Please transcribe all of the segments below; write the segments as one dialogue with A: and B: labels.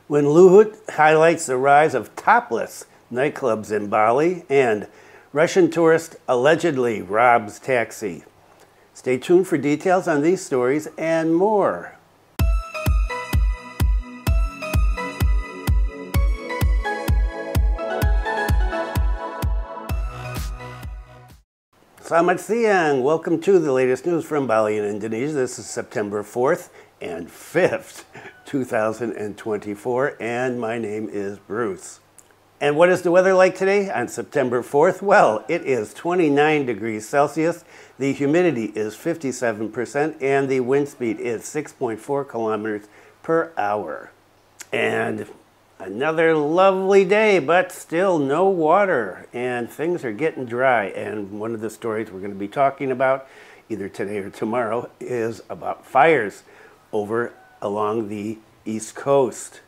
A: when Luhut highlights the rise of topless nightclubs in Bali, and Russian tourist allegedly robs taxi. Stay tuned for details on these stories and more. Selamat siang. Welcome to the latest news from Bali and Indonesia. This is September 4th and 5th, 2024, and my name is Bruce. And what is the weather like today on September 4th? Well, it is 29 degrees Celsius, the humidity is 57%, and the wind speed is 6.4 kilometers per hour. And another lovely day, but still no water, and things are getting dry. And one of the stories we're going to be talking about, either today or tomorrow, is about fires over along the East Coast.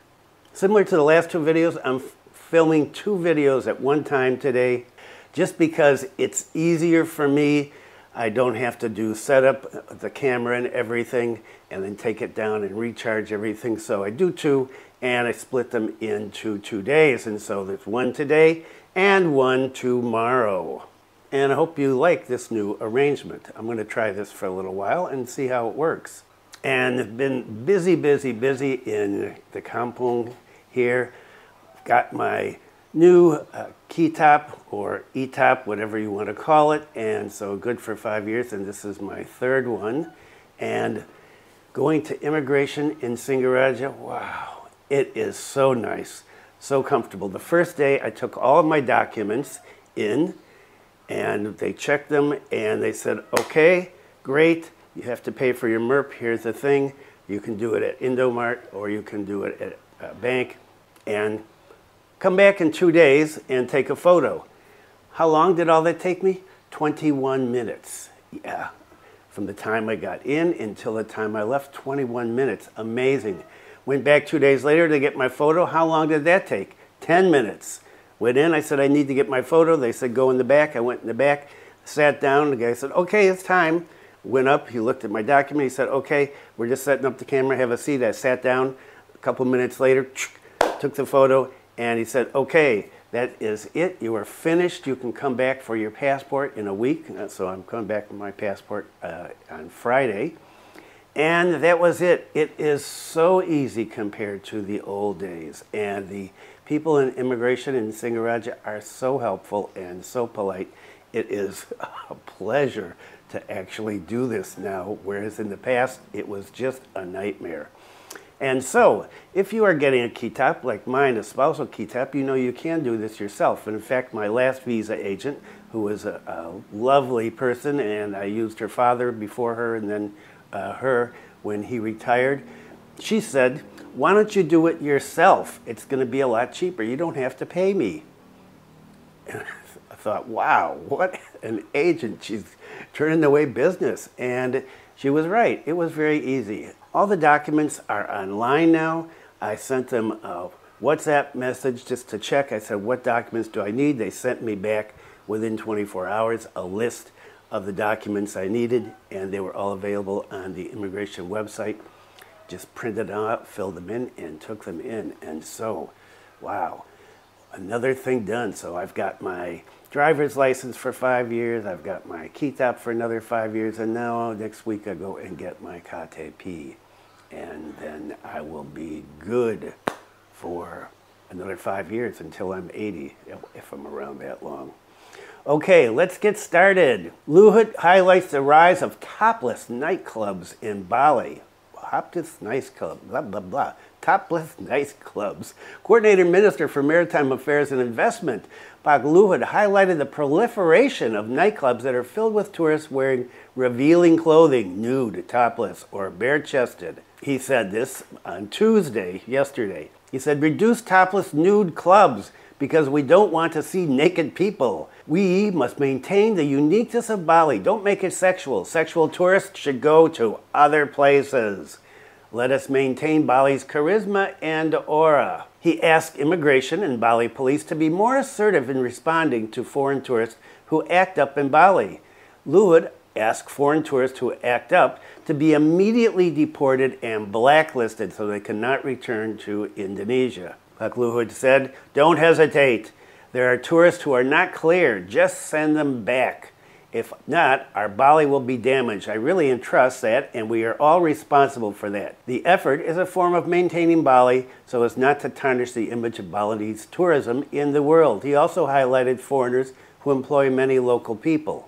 A: Similar to the last two videos, I'm filming two videos at one time today, just because it's easier for me. I don't have to do setup the camera and everything, and then take it down and recharge everything. So I do two, and I split them into 2 days. And so there's one today and one tomorrow. And I hope you like this new arrangement. I'm going to try this for a little while and see how it works. And I've been busy in the kampung here. Got my new KITAP or ETAP, whatever you want to call it, and so good for 5 years, and this is my third one. And going to immigration in Singaraja, wow, it is so nice, so comfortable. The first day I took all of my documents in, and they checked them, and they said, okay, great, you have to pay for your MERP. Here's the thing, you can do it at Indomart or you can do it at a bank, and come back in 2 days and take a photo. How long did all that take me? 21 minutes. Yeah, from the time I got in until the time I left, 21 minutes. Amazing. Went back 2 days later to get my photo. How long did that take? 10 minutes. Went in, I said, I need to get my photo. They said, go in the back. I went in the back, sat down. The guy said, okay, it's time. Went up, he looked at my document. He said, okay, we're just setting up the camera. Have a seat. I sat down. A couple minutes later, took the photo. And he said, okay, that is it. You are finished. You can come back for your passport in a week. So I'm coming back with my passport on Friday. And that was it. It is so easy compared to the old days. And the people in immigration in Singaraja are so helpful and so polite. It is a pleasure to actually do this now, whereas in the past, it was just a nightmare. And so, if you are getting a KITAP like mine, a spousal KITAP, you know you can do this yourself. And in fact, my last visa agent, who was a lovely person, and I used her father before her and then her when he retired, she said, why don't you do it yourself? It's going to be a lot cheaper. You don't have to pay me. And I thought, wow, what an agent. She's turning away business. And she was right. It was very easy. All the documents are online now. I sent them a WhatsApp message just to check. I said, what documents do I need? They sent me back within 24 hours a list of the documents I needed, and they were all available on the immigration website. Just printed them out, filled them in, and took them in. And so, wow, another thing done. So I've got my driver's license for 5 years, I've got my KITAP for another 5 years, and now next week I go and get my KITAP. And then I will be good for another 5 years until I'm 80, if I'm around that long. Okay, let's get started. Luhut highlights the rise of topless nightclubs in Bali. Topless nightclubs, blah, blah, blah. Topless nightclubs. Coordinator Minister for Maritime Affairs and Investment, Pak Luhut, highlighted the proliferation of nightclubs that are filled with tourists wearing revealing clothing, nude, topless, or bare-chested. He said this on Tuesday, yesterday. He said, reduce topless nude clubs because we don't want to see naked people. We must maintain the uniqueness of Bali. Don't make it sexual. Sexual tourists should go to other places. Let us maintain Bali's charisma and aura. He asked immigration and Bali police to be more assertive in responding to foreign tourists who act up in Bali. Luhut ask foreign tourists who act up to be immediately deported and blacklisted so they cannot return to Indonesia. Pak Luhut said, "Don't hesitate. There are tourists who are not cleared. Just send them back. If not, our Bali will be damaged. I really entrust that, and we are all responsible for that. The effort is a form of maintaining Bali so as not to tarnish the image of Balinese tourism in the world." He also highlighted foreigners who employ many local people.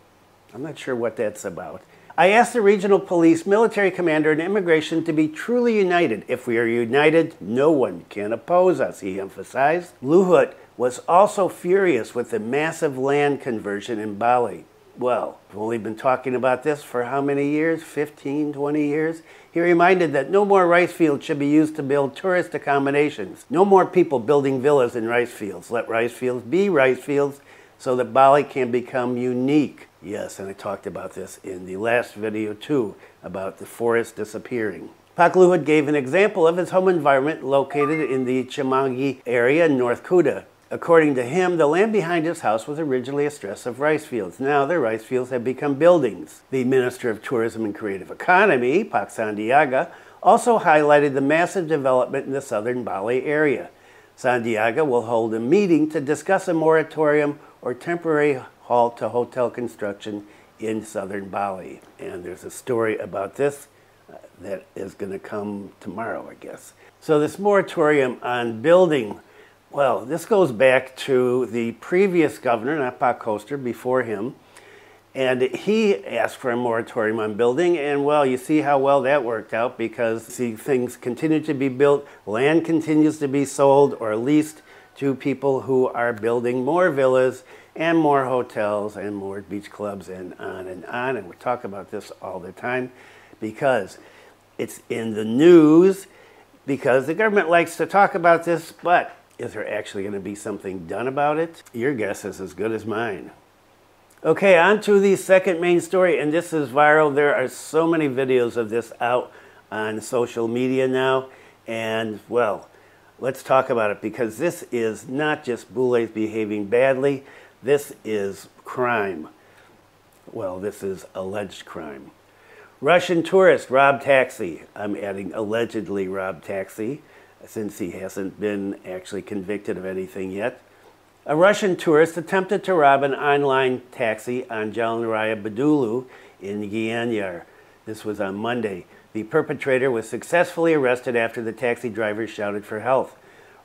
A: I'm not sure what that's about. "I asked the regional police, military commander, and immigration to be truly united. If we are united, no one can oppose us," he emphasized. Luhut was also furious with the massive land conversion in Bali. Well, we've only been talking about this for how many years? 15, 20 years? He reminded that no more rice fields should be used to build tourist accommodations. No more people building villas in rice fields. Let rice fields be rice fields so that Bali can become unique. Yes, and I talked about this in the last video too, about the forest disappearing. Pak Luhut gave an example of his home environment located in the Cimangi area in North Kuta. According to him, the land behind his house was originally a stress of rice fields. Now the rice fields have become buildings. The Minister of Tourism and Creative Economy, Pak Sandiaga, also highlighted the massive development in the southern Bali area. Sandiaga will hold a meeting to discuss a moratorium or temporary halt to hotel construction in southern Bali. And there's a story about this that is going to come tomorrow, I guess. So this moratorium on building, well, this goes back to the previous governor, not Pak Koster, before him. And he asked for a moratorium on building, and well, you see how well that worked out, because see, things continue to be built, land continues to be sold or leased to people who are building more villas and more hotels and more beach clubs and on and on. And we talk about this all the time because it's in the news, because the government likes to talk about this, but is there actually going to be something done about it? Your guess is as good as mine. Okay, on to the second main story, and this is viral. There are so many videos of this out on social media now, and well, let's talk about it, because this is not just bules behaving badly, this is crime. Well, this is alleged crime. Russian tourist robbed taxi. I'm adding allegedly robbed taxi, since he hasn't been actually convicted of anything yet. A Russian tourist attempted to rob an online taxi on Jalan Raya Bedulu in Gianyar. This was on Monday. The perpetrator was successfully arrested after the taxi driver shouted for help.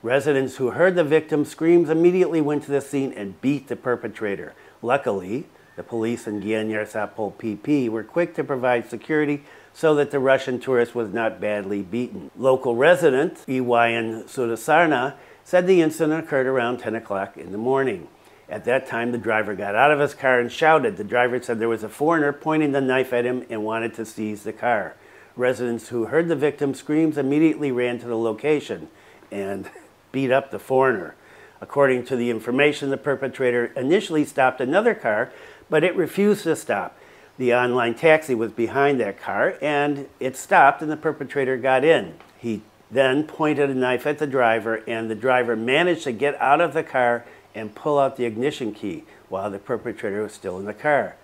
A: Residents who heard the victim's screams immediately went to the scene and beat the perpetrator. Luckily, the police in Gianyar Satpol PP were quick to provide security so that the Russian tourist was not badly beaten. Local resident Iwayan Sudasarna said the incident occurred around 10 o'clock in the morning. At that time, the driver got out of his car and shouted. The driver said there was a foreigner pointing the knife at him and wanted to seize the car. Residents who heard the victim's screams immediately ran to the location and beat up the foreigner. According to the information, the perpetrator initially stopped another car, but it refused to stop. The online taxi was behind that car, and it stopped, and the perpetrator got in. He then pointed a knife at the driver, and the driver managed to get out of the car and pull out the ignition key while the perpetrator was still in the car.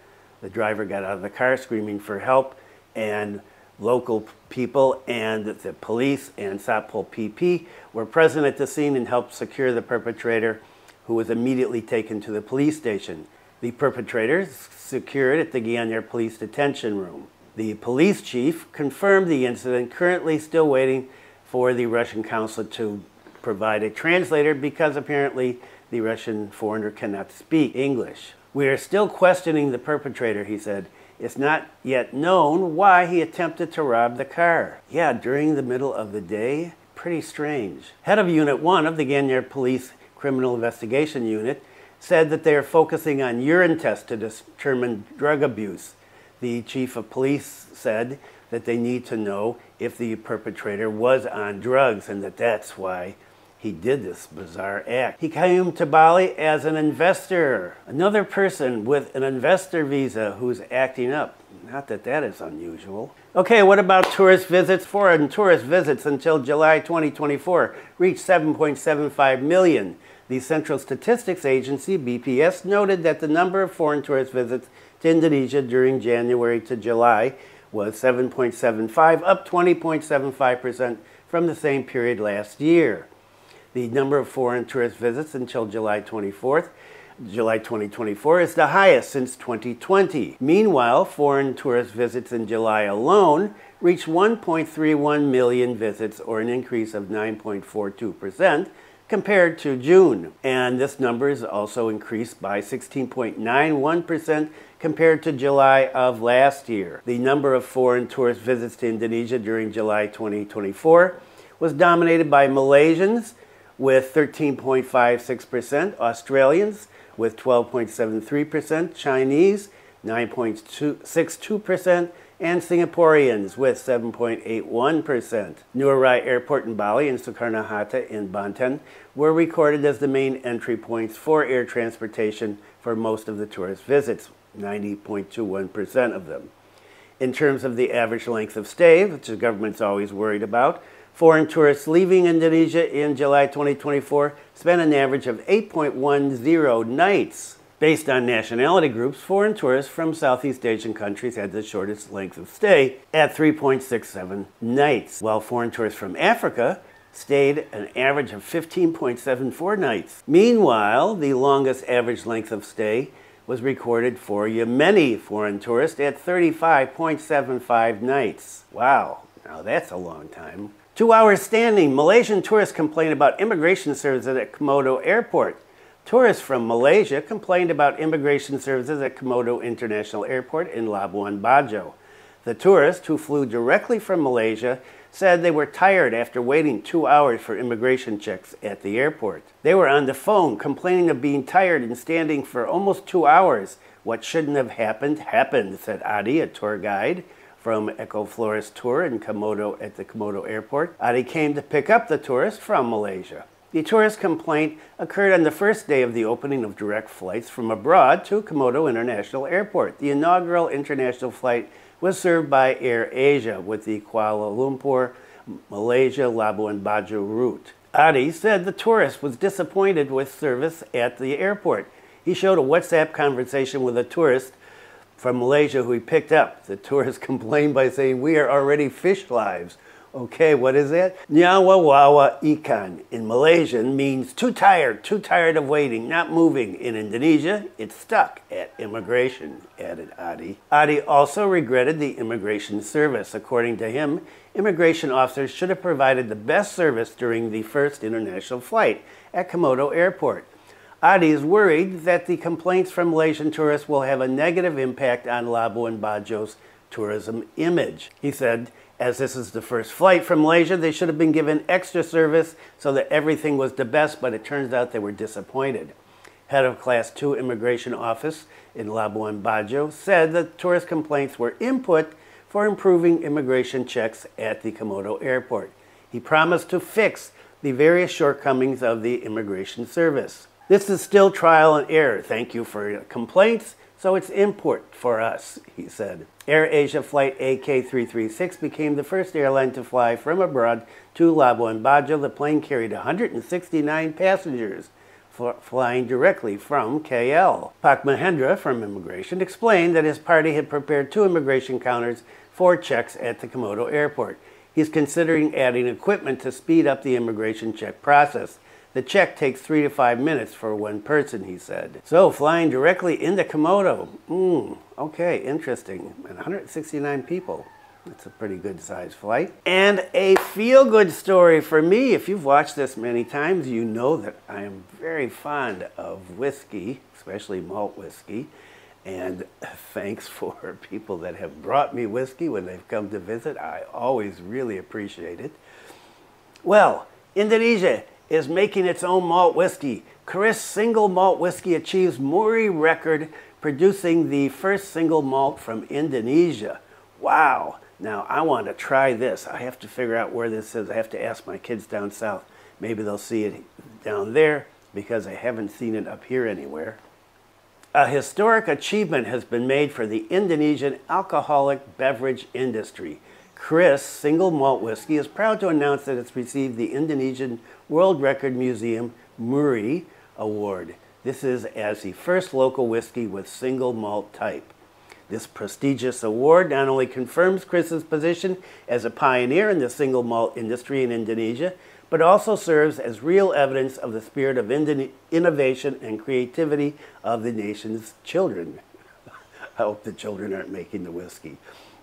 A: The driver got out of the car screaming for help, and local people and the police and Satpol PP were present at the scene and helped secure the perpetrator, who was immediately taken to the police station. The perpetrator is secured at the Gianyar Police Detention Room. The police chief confirmed the incident, currently still waiting for the Russian consulate to provide a translator because apparently the Russian foreigner cannot speak English. "We are still questioning the perpetrator," he said. "It's not yet known why he attempted to rob the car." Yeah, during the middle of the day? Pretty strange. Head of Unit 1 of the Gianyar Police Criminal Investigation Unit said that they are focusing on urine tests to determine drug abuse. The chief of police said that they need to know if the perpetrator was on drugs and that that's why he did this bizarre act. He came to Bali as an investor. Another person with an investor visa who's acting up. Not that that is unusual. Okay, what about tourist visits? Foreign tourist visits until July 2024 reached 7.75 million. The Central Statistics Agency, BPS, noted that the number of foreign tourist visits to Indonesia during January to July was 7.75, up 20.75% from the same period last year. The number of foreign tourist visits until July 2024 is the highest since 2020. Meanwhile, foreign tourist visits in July alone reached 1.31 million visits, or an increase of 9.42% compared to June. And this number is also increased by 16.91% compared to July of last year. The number of foreign tourist visits to Indonesia during July 2024 was dominated by Malaysians with 13.56%, Australians with 12.73%, Chinese 9.62%, and Singaporeans with 7.81%. MURI Airport in Bali and Soekarno-Hatta in Banten were recorded as the main entry points for air transportation for most of the tourist visits, 90.21% of them. In terms of the average length of stay, which the government's always worried about, foreign tourists leaving Indonesia in July 2024 spent an average of 8.10 nights. Based on nationality groups, foreign tourists from Southeast Asian countries had the shortest length of stay at 3.67 nights, while foreign tourists from Africa stayed an average of 15.74 nights. Meanwhile, the longest average length of stay was recorded for Yemeni foreign tourists at 35.75 nights. Wow, now that's a long time. 2 hours standing, Malaysian tourists complained about immigration services at Komodo Airport. Tourists from Malaysia complained about immigration services at Komodo International Airport in Labuan Bajo. The tourists, who flew directly from Malaysia, said they were tired after waiting 2 hours for immigration checks at the airport. They were on the phone complaining of being tired and standing for almost 2 hours. What shouldn't have happened, happened, said Adi, a tour guide from Eco Florist Tour in Komodo at the Komodo Airport. Adi came to pick up the tourists from Malaysia. The tourist complaint occurred on the first day of the opening of direct flights from abroad to Komodo International Airport. The inaugural international flight was served by Air Asia with the Kuala Lumpur, Malaysia, Labuan Bajo route. Adi said the tourist was disappointed with service at the airport. He showed a WhatsApp conversation with a tourist from Malaysia who he picked up. The tourist complained by saying, "We are already fish lives." Okay, what is that? Nyawa wawa ikan in Malaysian means too tired of waiting, not moving. In Indonesia, it's stuck at immigration, added Adi. Adi also regretted the immigration service. According to him, immigration officers should have provided the best service during the first international flight at Komodo Airport. Adi is worried that the complaints from Malaysian tourists will have a negative impact on Labuan Bajo's tourism image. He said, as this is the first flight from Malaysia, they should have been given extra service so that everything was the best, but it turns out they were disappointed. Head of Class 2 Immigration Office in Labuan Bajo said that tourist complaints were input for improving immigration checks at the Komodo Airport. He promised to fix the various shortcomings of the immigration service. This is still trial and error. Thank you for your complaints. So it's import for us, he said. Air Asia Flight AK336 became the first airline to fly from abroad to Labuan Bajo. The plane carried 169 passengers, flying directly from KL. Pak Mahendra from Immigration explained that his party had prepared 2 immigration counters for checks at the Komodo Airport. He's considering adding equipment to speed up the immigration check process. The check takes 3 to 5 minutes for one person, he said. So, flying directly into Komodo. Okay, interesting. And 169 people. That's a pretty good sized flight. And a feel-good story for me. If you've watched this many times, you know that I am very fond of whiskey, especially malt whiskey. And thanks for people that have brought me whiskey when they've come to visit. I always really appreciate it. Well, Indonesia is making its own malt whiskey. Keris single malt whiskey achieves MURI record, producing the first single malt from Indonesia. Wow. Now, I want to try this. I have to figure out where this is. I have to ask my kids down south. Maybe they'll see it down there because I haven't seen it up here anywhere. A historic achievement has been made for the Indonesian alcoholic beverage industry. Keris single malt whiskey is proud to announce that it's received the Indonesian World Record Museum MURI Award. This is as the first local whiskey with single malt type. This prestigious award not only confirms Chris's position as a pioneer in the single malt industry in Indonesia, but also serves as real evidence of the spirit of innovation and creativity of the nation's children. I hope the children aren't making the whiskey.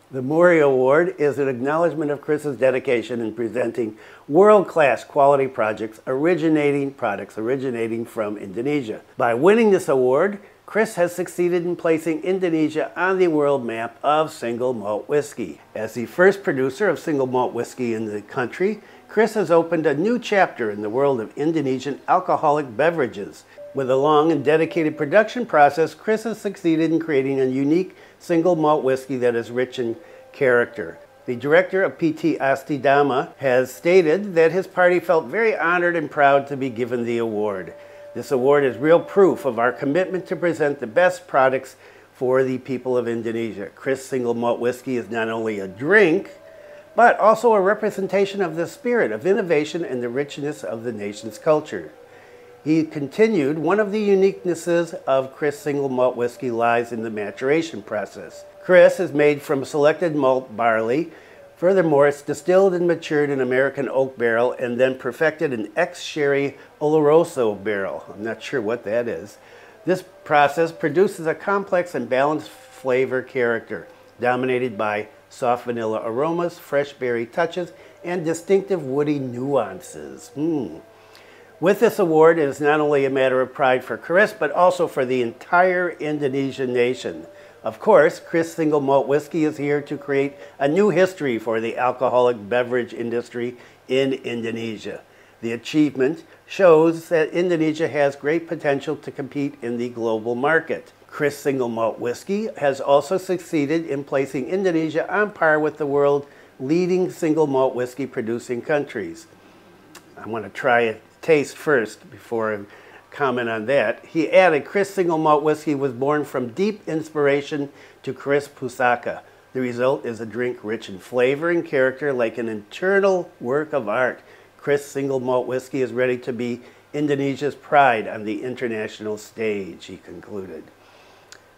A: The MURI Award is an acknowledgement of Chris's dedication in presenting world-class quality products originating from Indonesia. By winning this award, Chris has succeeded in placing Indonesia on the world map of single malt whiskey. As the first producer of single malt whiskey in the country, Chris has opened a new chapter in the world of Indonesian alcoholic beverages. With a long and dedicated production process, Chris has succeeded in creating a unique single malt whiskey that is rich in character. The director of PT Astidama has stated that his party felt very honored and proud to be given the award. This award is real proof of our commitment to present the best products for the people of Indonesia. Chris single malt whiskey is not only a drink, but also a representation of the spirit of innovation and the richness of the nation's culture. He continued, one of the uniquenesses of Chris single malt whiskey lies in the maturation process. Chris is made from selected malt barley. Furthermore, it's distilled and matured in American oak barrel and then perfected in ex-sherry Oloroso barrel. I'm not sure what that is. This process produces a complex and balanced flavor character, dominated by soft vanilla aromas, fresh berry touches, and distinctive woody nuances. With this award, it is not only a matter of pride for Keris, but also for the entire Indonesian nation. Of course, Chris single malt whiskey is here to create a new history for the alcoholic beverage industry in Indonesia. The achievement shows that Indonesia has great potential to compete in the global market. Chris single malt whiskey has also succeeded in placing Indonesia on par with the world's leading single malt whiskey producing countries. I want to try a taste first before I comment on that. He added, Chris single malt whiskey was born from deep inspiration to Keris Pusaka. The result is a drink rich in flavor and character like an internal work of art. Chris single malt whiskey is ready to be Indonesia's pride on the international stage, he concluded.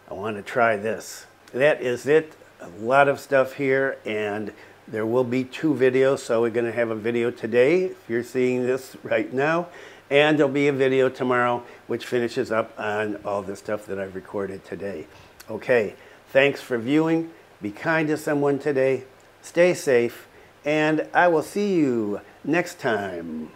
A: I want to try this. That is it. A lot of stuff here, and there will be 2 videos, so we're going to have a video today, if you're seeing this right now, and there'll be a video tomorrow, which finishes up on all the stuff that I've recorded today. Okay, thanks for viewing. Be kind to someone today. Stay safe, and I will see you next time.